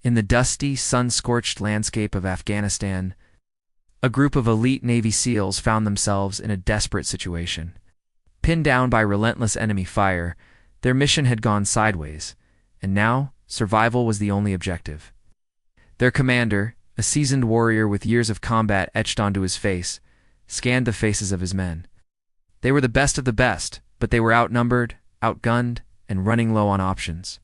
In the dusty, sun-scorched landscape of Afghanistan, a group of elite Navy SEALs found themselves in a desperate situation. Pinned down by relentless enemy fire, their mission had gone sideways, and now survival was the only objective. Their commander, a seasoned warrior with years of combat etched onto his face, scanned the faces of his men. They were the best of the best, but they were outnumbered, outgunned, and running low on options.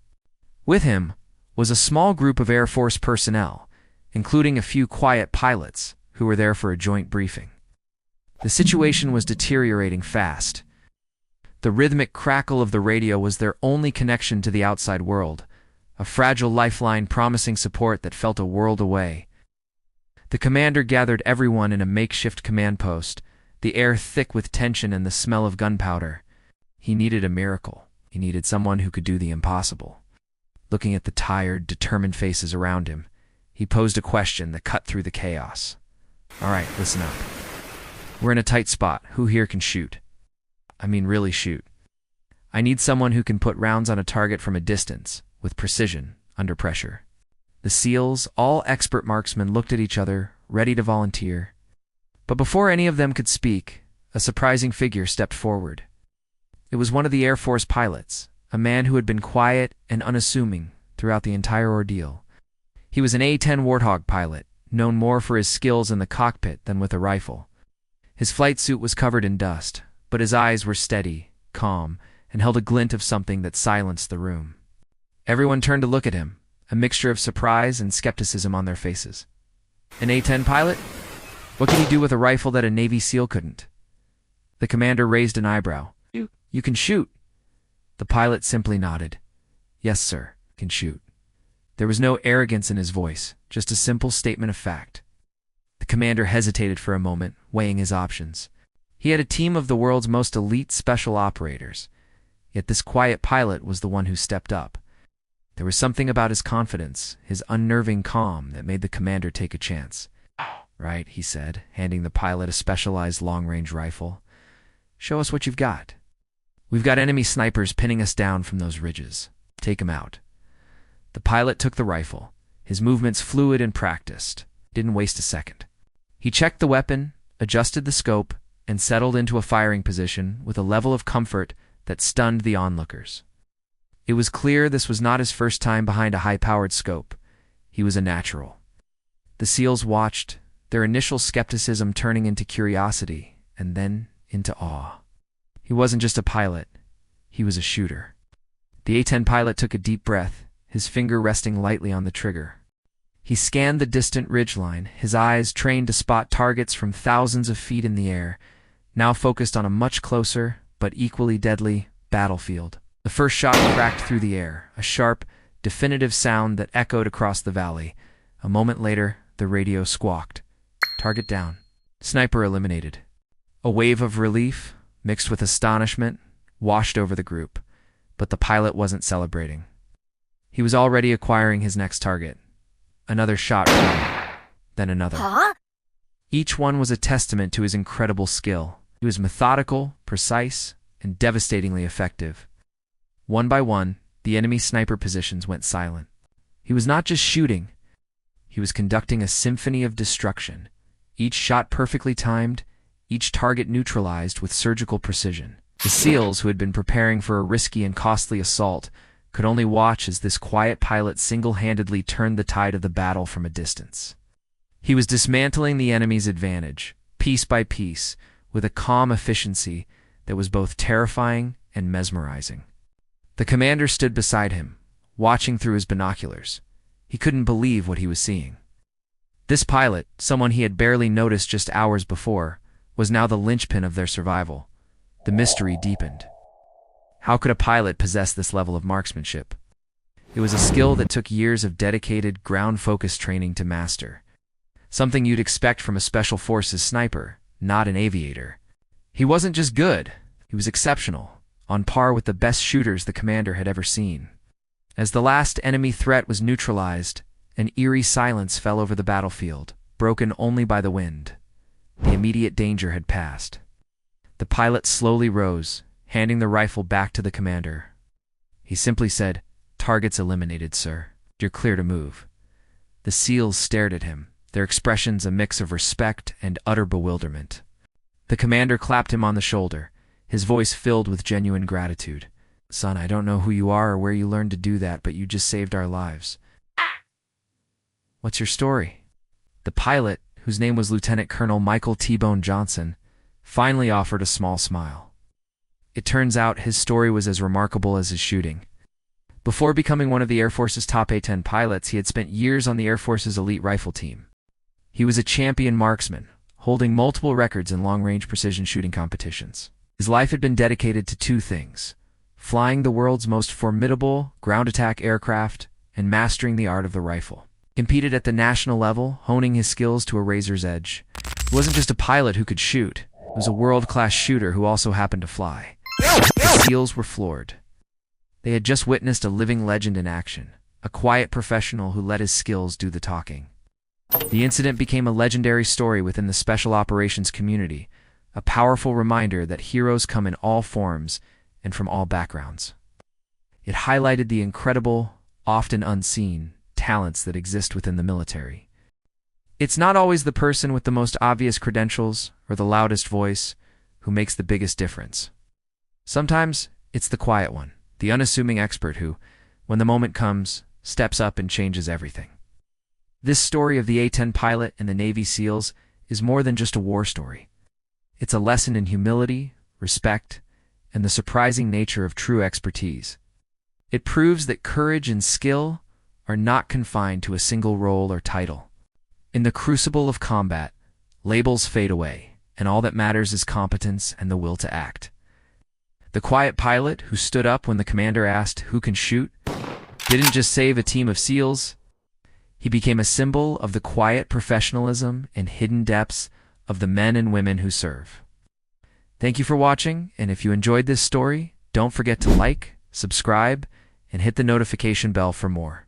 With him was a small group of Air Force personnel, including a few quiet pilots who were there for a joint briefing. The situation was deteriorating fast. The rhythmic crackle of the radio was their only connection to the outside world, a fragile lifeline promising support that felt a world away. The commander gathered everyone in a makeshift command post, the air thick with tension and the smell of gunpowder. He needed a miracle. He needed someone who could do the impossible. Looking at the tired, determined faces around him, he posed a question that cut through the chaos. "All right, listen up. We're in a tight spot. Who here can shoot? I mean really shoot. I need someone who can put rounds on a target from a distance, with precision, under pressure." The SEALs, all expert marksmen, looked at each other, ready to volunteer. But before any of them could speak, a surprising figure stepped forward. It was one of the Air Force pilots, a man who had been quiet and unassuming throughout the entire ordeal. He was an A-10 Warthog pilot, known more for his skills in the cockpit than with a rifle. His flight suit was covered in dust, but his eyes were steady, calm, and held a glint of something that silenced the room. Everyone turned to look at him, a mixture of surprise and skepticism on their faces. An A-10 pilot? What can he do with a rifle that a Navy SEAL couldn't? The commander raised an eyebrow. You can shoot." The pilot simply nodded. "Yes, sir, can shoot." There was no arrogance in his voice, just a simple statement of fact. The commander hesitated for a moment, weighing his options. He had a team of the world's most elite special operators, yet this quiet pilot was the one who stepped up. There was something about his confidence, his unnerving calm, that made the commander take a chance. "Right," he said, handing the pilot a specialized long-range rifle. "Show us what you've got." "We've got enemy snipers pinning us down from those ridges. Take 'em out." The pilot took the rifle, his movements fluid and practiced. Didn't waste a second. He checked the weapon, adjusted the scope, and settled into a firing position with a level of comfort that stunned the onlookers. It was clear this was not his first time behind a high-powered scope. He was a natural. The SEALs watched, their initial skepticism turning into curiosity, and then into awe. He wasn't just a pilot, he was a shooter. The A-10 pilot took a deep breath, his finger resting lightly on the trigger. He scanned the distant ridgeline, his eyes trained to spot targets from thousands of feet in the air, now focused on a much closer, but equally deadly, battlefield. The first shot cracked through the air, a sharp, definitive sound that echoed across the valley. A moment later, the radio squawked. "Target down. Sniper eliminated." A wave of relief, mixed with astonishment, washed over the group, but the pilot wasn't celebrating. He was already acquiring his next target. Another shot rang, then another. Huh? Each one was a testament to his incredible skill. He was methodical, precise, and devastatingly effective. One by one, the enemy sniper positions went silent. He was not just shooting. He was conducting a symphony of destruction, each shot perfectly timed, each target neutralized with surgical precision. The SEALs, who had been preparing for a risky and costly assault, could only watch as this quiet pilot single-handedly turned the tide of the battle from a distance. He was dismantling the enemy's advantage, piece by piece, with a calm efficiency that was both terrifying and mesmerizing. The commander stood beside him, watching through his binoculars. He couldn't believe what he was seeing. This pilot, someone he had barely noticed just hours before, was now the linchpin of their survival. The mystery deepened. How could a pilot possess this level of marksmanship? It was a skill that took years of dedicated, ground-focused training to master. Something you'd expect from a special forces sniper, not an aviator. He wasn't just good, he was exceptional, on par with the best shooters the commander had ever seen. As the last enemy threat was neutralized, an eerie silence fell over the battlefield, broken only by the wind. The immediate danger had passed. The pilot slowly rose, handing the rifle back to the commander. He simply said, "Targets eliminated, sir. You're clear to move." The SEALs stared at him, their expressions a mix of respect and utter bewilderment. The commander clapped him on the shoulder, his voice filled with genuine gratitude. "Son, I don't know who you are or where you learned to do that, but you just saved our lives." "What's your story?" The pilot, whose name was Lieutenant Colonel Michael T-Bone Johnson, finally offered a small smile. It turns out his story was as remarkable as his shooting. Before becoming one of the Air Force's top A-10 pilots, he had spent years on the Air Force's elite rifle team. He was a champion marksman, holding multiple records in long-range precision shooting competitions. His life had been dedicated to two things: flying the world's most formidable ground attack aircraft and mastering the art of the rifle. He competed at the national level, honing his skills to a razor's edge. He wasn't just a pilot who could shoot, he was a world-class shooter who also happened to fly. The SEALs were floored. They had just witnessed a living legend in action, a quiet professional who let his skills do the talking. The incident became a legendary story within the special operations community, a powerful reminder that heroes come in all forms and from all backgrounds. It highlighted the incredible, often unseen, talents that exist within the military. It's not always the person with the most obvious credentials or the loudest voice who makes the biggest difference. Sometimes it's the quiet one, the unassuming expert who, when the moment comes, steps up and changes everything. This story of the A-10 pilot and the Navy SEALs is more than just a war story. It's a lesson in humility, respect, and the surprising nature of true expertise. It proves that courage and skill are not confined to a single role or title. In the crucible of combat, labels fade away, and all that matters is competence and the will to act. The quiet pilot who stood up when the commander asked who can shoot didn't just save a team of SEALs, he became a symbol of the quiet professionalism and hidden depths of the men and women who serve. Thank you for watching, and if you enjoyed this story, don't forget to like, subscribe, and hit the notification bell for more.